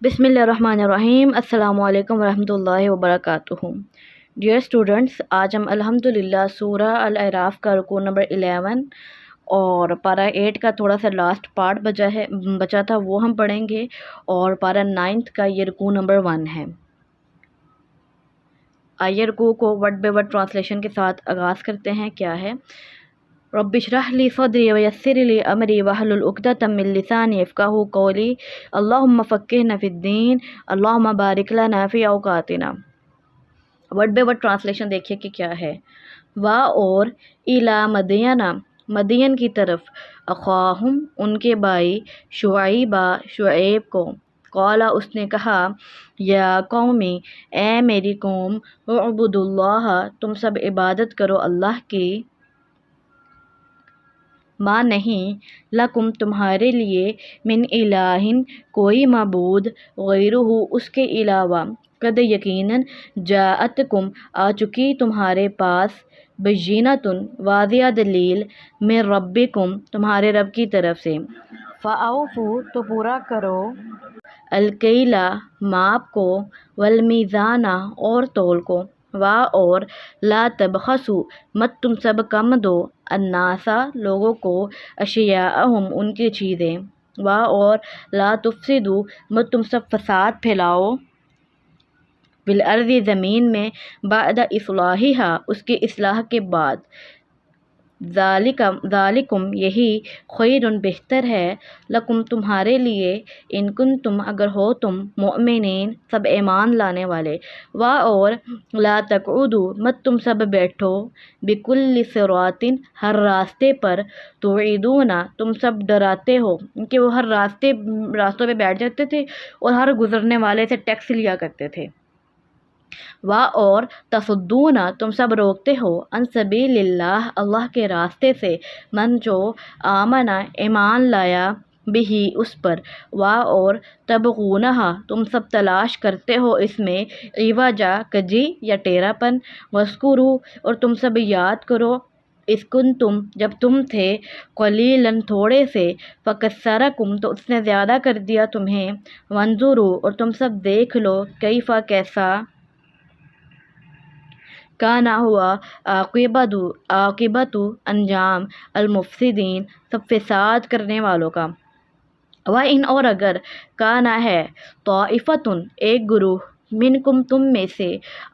بسم اللہ الرحمن الرحیم۔ السلام علیکم ورحمۃ اللہ وبرکاتہ۔ ڈیئر اسٹوڈنٹس، آج ہم الحمدللہ سورہ الاعراف کا رکوع نمبر 11 اور پارہ 8 کا تھوڑا سا لاسٹ پارٹ بچا تھا، وہ ہم پڑھیں گے، اور پارہ 9 کا یہ رکوع نمبر 1 ہے۔ آئیے رکوع کو ورڈ بائی ورڈ ٹرانسلیشن کے ساتھ آغاز کرتے ہیں۔ کیا ہے؟ رب اشرح لی صدری ویسر لی امری واحلل عقدۃ من لسانی یفقہوا قولی اللہم فقہنا فی الدین اللہم بارک لنا فی اوقاتنا۔ ورڈ بائی ورڈ ٹرانسلیشن دیکھیے کہ کیا ہے۔ وا اور الی مدینہ، مدین کی طرف، اخاہم ان کے بھائی، شعیب کو، قالا اس نے کہا، یا قومی اے میری قوم، اعبدوا اللہ تم سب عبادت کرو اللہ کی، ماں نہیں، لکم تمہارے لیے، من الہ کوئی معبود، غیرہ اس کے علاوہ، قد یقیناً، جاءتکم آ چکی تمہارے پاس، بینۃ واضح دلیل، من ربکم تمہارے رب کی طرف سے، فاوفوا تو پورا کرو، الکیل ماپ کو، والمیزان اور تول کو، وا اور لا تبخسوا مت تم سب کم دو، الناس لوگوں کو، اشیاءہم ان کی چیزیں، وا اور لا تفسدوا مت تم سب فساد پھیلاؤ، بالارض زمین میں، بعد اصلاحہا اس کی اصلاح کے بعد، ذالکم یہی، خیر بہتر ہے، لکم تمہارے لیے، ان کنتم اگر ہو تم، مؤمنین سب ایمان لانے والے، وا اور لا تقعدوا مت تم سب بیٹھو، بکل صراط ہر راستے پر، توعدون تم سب ڈراتے ہو، کہ وہ ہر راستوں پہ بیٹھ جاتے تھے اور ہر گزرنے والے سے ٹیکس لیا کرتے تھے، وا اور تصدون تم سب روکتے ہو، عن سبیل اللہ اللہ کے راستے سے، من جو آمنا ایمان لایا، بہی اس پر، وا اور تبغونہا تم سب تلاش کرتے ہو اس میں، عوجا کجی یا ٹیڑھا پن، وذکروا اور تم سب یاد کرو، اذ کنتم جب تم تھے، قلیلاً تھوڑے سے، فکثرکم تو اس نے زیادہ کر دیا تمہیں، وانظروا اور تم سب دیکھ لو، کیف کیسا، کانا ہوا، عاقبت انجام، المفسدین سب فساد کرنے والوں کا، وَإِنْ اور اگر، کانا ہے، طائفتٌ ایک گروہ، منکم تم میں سے،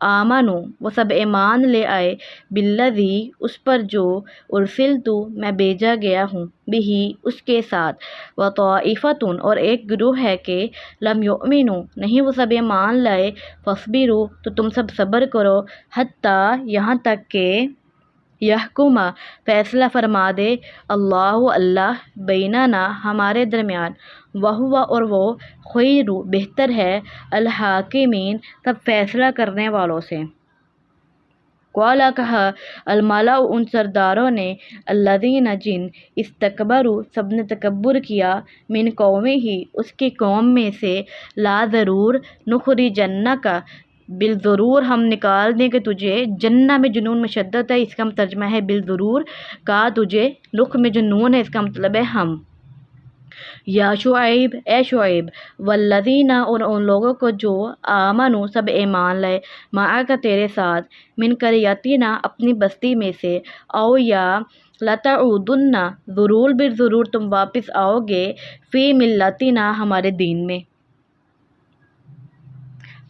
آمنوا وہ سب ایمان لے آئے، بالذی اس پر جو، ارسلت میں بھیجا گیا ہوں، بہی اس کے ساتھ، وطائفتٌ اور ایک گروہ ہے کہ، لم یؤمنوا نہیں وہ سب ایمان لائے، فاصبروا تو تم سب صبر کرو، حتیٰ یہاں تک کہ، یحکم فیصلہ فرما دے، اللہ بیننا ہمارے درمیان، وہو اور وہ، خیر بہتر ہے، الحاکمین سب فیصلہ کرنے والوں سے۔ قالا کہا، الملأ ان سرداروں نے، الذین جن، استکبروا سب نے تکبر کیا، من قومہ اس کی قوم میں سے، لا ضرور، نخرجنک بالضرور ہم نکال دیں گے تجھے، جنہ میں جنون مشدد ہے، اس کا ترجمہ ہے بالضرور، کا تجھے، نخ میں جنون ہے، اس کا مطلب ہے ہم، یا شعیب اے شعیب، والذین اور ان لوگوں کو جو، آمنوا سب ایمان لائے، معک تیرے ساتھ، من قریتنا اپنی بستی میں سے، او یا لتعودن ضرور بالضرور تم واپس آؤ گے، فی ملتنا ہمارے دین میں۔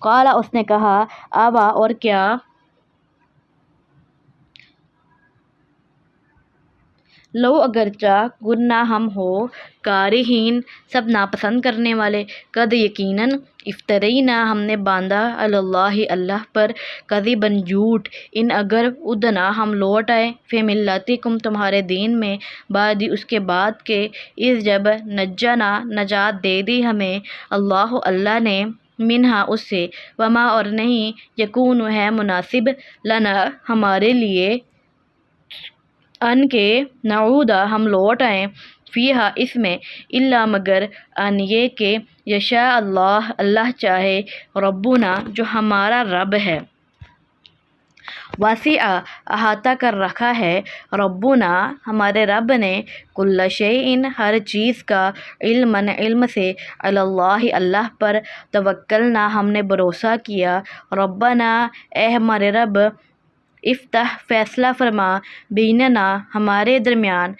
قالا اس نے کہا، اوا اور کیا، لو اگرچہ، گنا ہم ہو، کارہین سب ناپسند کرنے والے، قد یقیناً، افترینا ہم نے باندھا، علی اللہ اللہ پر، کذباً جھوٹ، ان اگر، ادنا ہم لوٹ آئے، فی ملتکم تمہارے دین میں، بعد اس کے بعد کہ، اذ جب، نجانا نجات دے دی ہمیں، اللہ نے، منہا اس سے، وما اور نہیں، یکون ہے مناسب، لنا ہمارے لیے، ان کے، نعود ہم لوٹ آئیں، فیہا اس میں، الا مگر، ان یہ کہ، یشاء اللہ اللہ چاہے، ربنا جو ہمارا رب ہے، وسیع احاطہ کر رکھا ہے ربنا ہمارے رب نے کل شیء ہر چیز کا علم سے علی اللہ اللہ پر توکلنا ہم نے بھروسہ کیا ربنا اے ہمارے رب افتح فیصلہ فرما بیننا ہمارے درمیان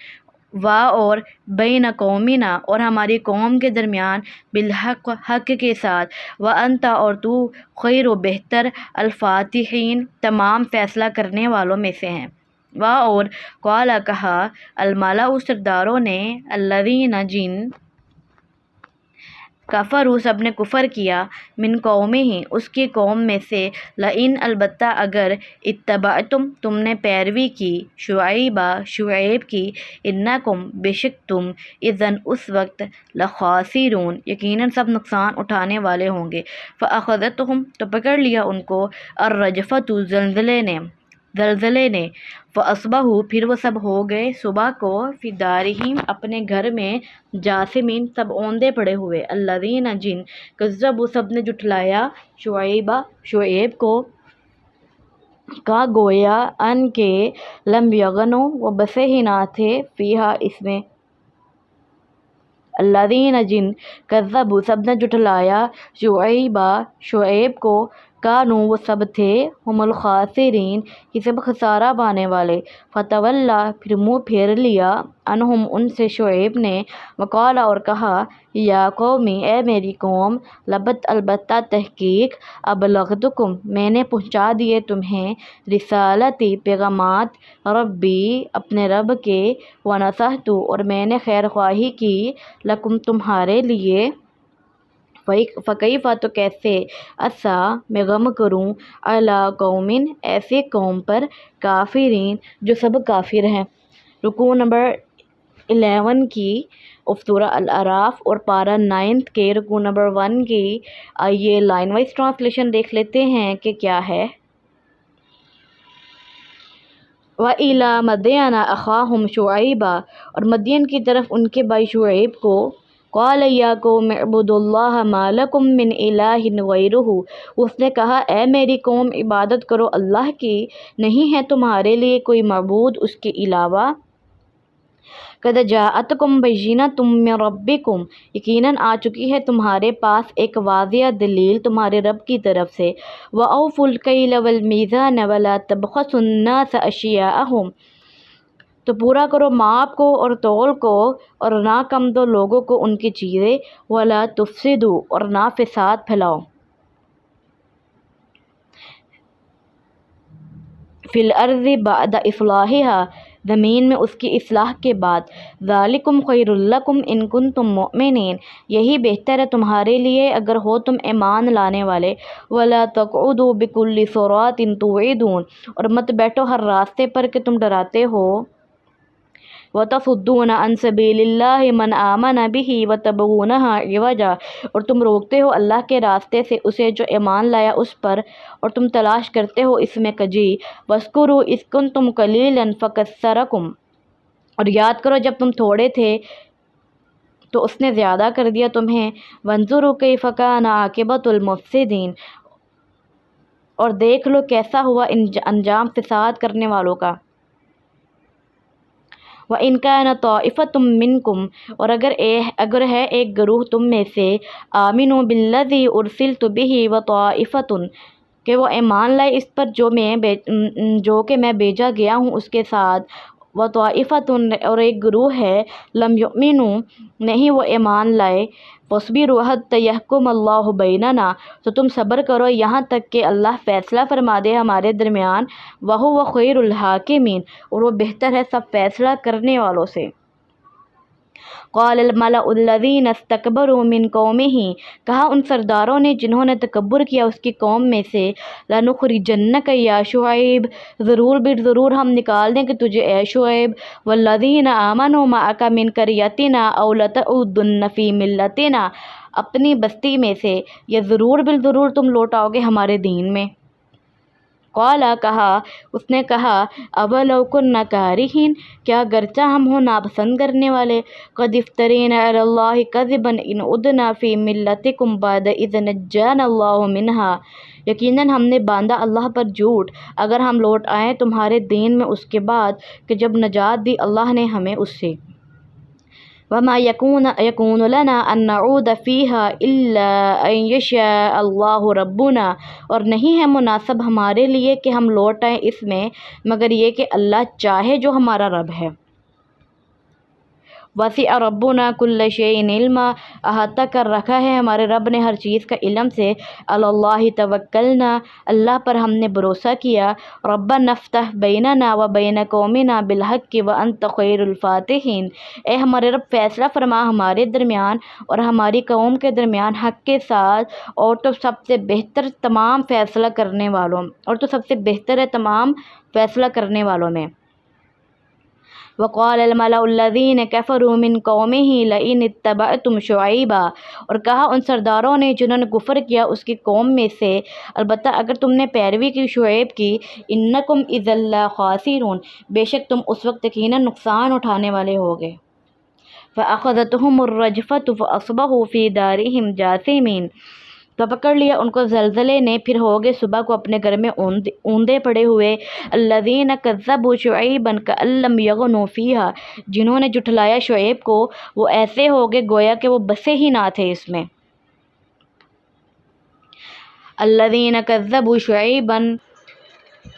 اور بین قومنا اور ہماری قوم کے درمیان بالحق حق کے ساتھ وانت اور تو خیر و بہتر الفاتحین تمام فیصلہ کرنے والوں میں سے ہیں اور قال کہا الملا سرداروں نے الذین جن کفروا سب نے کفر کیا من قومہ اس کی قوم میں سے لئن البتہ اگر اتبعتم تم نے پیروی کی شعیب کی انکم بے شک تم اذن اس وقت لخاسرون یقیناً سب نقصان اٹھانے والے ہوں گے فاخذتہم تو پکڑ لیا ان کو الرجفۃ زلزلے نے فاصبحوا پھر وہ سب ہو گئے صبح کو فی دارہم اپنے گھر میں جاثمین سب اوندے پڑے ہوئے الذین جن کذبوا سب نے جھٹلایا شعیب کو کا گویا ان کے لم یغنوا وہ بسے ہی نہ تھے فیہا اس میں الذین جن کذبوا سب نے جھٹلایا شعیب کو کانوا وہ سب تھے ہم الخاسرین یہ سب خسارہ پانے والے فتولا پھر منہ پھیر لیا عنہم ان سے شعیب نے وقال اور کہا یا قومی اے میری قوم لبت البتہ تحقیق ابلغتکم میں نے پہنچا دیے تمہیں رسالتی پیغامات ربی اپنے رب کے ونصحت اور میں نے خیر خواہی کی لکم تمہارے لیے فکیف تو کیسے اسا میں غم کروں علی قوم ایسے قوم پر کافرین جو سب کافر ہیں رکوع نمبر 11 کی سورہ الاعراف اور پارہ 9 کے رکوع نمبر 1 کی آئیے لائن وائز ٹرانسلیشن دیکھ لیتے ہیں کہ کیا ہے وَإِلَىٰ مَدْيَنَ أَخَاهُمْ شُعَيْبًا اور مدین کی طرف ان کے بھائی شعیب کو قال یا قوم اعبدوا اللہ ما لکم من الہ غیرہ اس نے کہا اے میری قوم عبادت کرو اللہ کی نہیں ہے تمہارے لیے کوئی معبود اس کے علاوہ قد جاءتکم بینۃ من ربکم یقیناً آ چکی ہے تمہارے پاس ایک واضح دلیل تمہارے رب کی طرف سے وَأَوْفُوا الْكَيْلَ وَالْمِيزَانَ وَلَا تَبْخَسُوا النَّاسَ أَشْيَاءَهُمْ تو پورا کرو ماپ کو اور تول کو اور نہ کم دو لوگوں کو ان کی چیزیں ولا تفسدوا اور نہ فساد پھیلاؤ فی الارض بعد اصلاحها زمین میں اس کی اصلاح کے بعد ذالکم خیر لکم ان کنتم مؤمنین یہی بہتر ہے تمہارے لیے اگر ہو تم ایمان لانے والے ولا تقعدوا بکل صراط توعدون اور مت بیٹھو ہر راستے پر کہ تم ڈراتے ہو وَتَصُدُّونَ عَنْ سَبِيلِ اللَّهِ مَنْ آمَنَ بِهِ وَتَبْغُونَهَا عِوَجًا اور تم روکتے ہو اللہ کے راستے سے اسے جو ایمان لایا اس پر اور تم تلاش کرتے ہو اس میں کجی وَاذْكُرُوا إِذْ كُنْتُمْ قَلِيلًا فَكَثَّرَكُمْ اور یاد کرو جب تم تھوڑے تھے تو اس نے زیادہ کر دیا تمہیں وَانْظُرُوا كَيْفَ كَانَ عَاقِبَةُ الْمُفْسِدِينَ اور دیکھ لو کیسا ہوا انجام فساد کرنے والوں کا وَإِنْ كَانَ طَائِفَةٌ مِّنْكُمْ اور اگر ہے ایک گروہ تم میں سے آمنوا بِالَّذِي أُرْسِلْتُ بِهِ وَطَائِفَةٌ کہ وہ ایمان لائے اس پر جو کہ میں بھیجا گیا ہوں اس کے ساتھ وَطَائِفَةٌ اور ایک گروہ ہے لم یؤمنوا نہیں وہ ایمان لائے فاصبروا حتى يحكم اللہ بیننا تو تم صبر کرو یہاں تک کہ اللہ فیصلہ فرما دے ہمارے درمیان وہو خیر الحاکمین اور وہ بہتر ہے سب فیصلہ کرنے والوں سے قال الملأ الذین استکبروا من قومہ کہا ان سرداروں نے جنہوں نے تکبر کیا اس کی قوم میں سے لنخرجنک یا شعیب ضرور ہم نکال دیں کہ تجھے اے شعیب والذین آمنوا معک من قریتنا او لتعودن فی ملتنا اپنی بستی میں سے یا ضرور تم لوٹ آؤ گے ہمارے دین میں قالا کہا اس نے کہا اولو کننا کارہین کیا گرچہ ہم ہوں ناپسند کرنے والے قد افترینا علی اللہ کذبا ان عدنا فی ملتکم بعد اذ نجانا اللہ منہا یقیناً ہم نے باندھا اللہ پر جھوٹ اگر ہم لوٹ آئیں تمہارے دین میں اس کے بعد کہ جب نجات دی اللہ نے ہمیں اس سے۔ وما يكون لنا ان نعود فيها الا ان يشاء اللہ ربنا، اور نہیں ہے مناسب ہمارے لیے کہ ہم لوٹ آئیں اس میں مگر یہ کہ اللہ چاہے جو ہمارا رب ہے۔ وسع ربنا كل شيء علما، احاطہ کر رکھا ہے ہمارے رب نے ہر چیز کا علم سے۔ علی اللہ توکلنا، اللہ پر ہم نے بھروسہ کیا۔ ربنا افتح بیننا وبین قومنا بالحق وانت خیر الفاتحین، اے ہمارے رب فیصلہ فرما ہمارے درمیان اور ہماری قوم کے درمیان حق کے ساتھ، اور تو سب سے بہتر تمام فیصلہ کرنے والوں میں۔ وقال الملأ الذين كفروا من قومه لئن اتبعتم شعيبا، اور کہا ان سرداروں نے جنہوں نے کفر کیا اس کی قوم میں سے، البتہ اگر تم نے پیروی کی شعیب کی، انکم اذا لخاسرون، بے شک تم اس وقت یقیناً نقصان اٹھانے والے ہوگے۔ فأخذتهم الرجفة فأصبحوا في دارهم جاثمين، تو پکڑ لیا ان کو زلزلے نے، پھر ہو گئے صبح کو اپنے گھر میں اوندے پڑے ہوئے۔ الذین کذبوا شعیبا کأن لم یغنوا فیہا، جنہوں نے جھٹلایا شعیب کو وہ ایسے ہو گئے گویا کہ وہ بسے ہی نہ تھے اس میں۔ الذین کذبوا شعیبا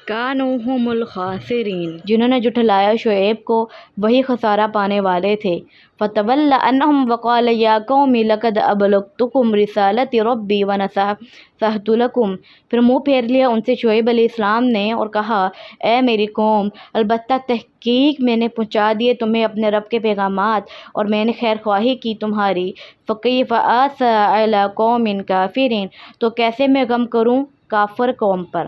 کانوا هم الخاسرین، جنہوں نے جھٹلایا شعیب کو وہی خسارہ پانے والے تھے۔ فتولی عنہم وقال یا قوم لقد ابلغتکم رسالۃ ربی ونصحت لکم، پھر منہ پھیر لیا ان سے شعیب علیہ السلام نے اور کہا اے میری قوم، البتہ تحقیق میں نے پہنچا دیے تمہیں اپنے رب کے پیغامات اور میں نے خیر خواہی کی تمہاری۔ فکیف آسیٰ علی قوم کافرین، تو کیسے میں غم کروں کافر قوم پر۔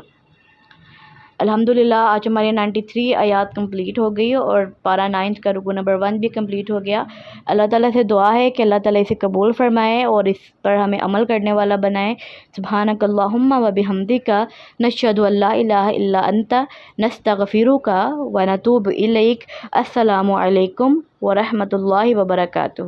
الحمدللہ آج ہماری 93 آیات کمپلیٹ ہو گئی اور پارہ 9 کا رکوع نمبر 1 بھی کمپلیٹ ہو گیا۔ اللہ تعالیٰ سے دعا ہے کہ اللہ تعالیٰ اسے قبول فرمائے اور اس پر ہمیں عمل کرنے والا بنائے۔ سبحانک اللہم و بحمدک، نشہد ان لا الہ الا انت، نستغفرک و نتوب الیک۔ السلام علیکم ورحمۃ اللہ وبرکاتہ۔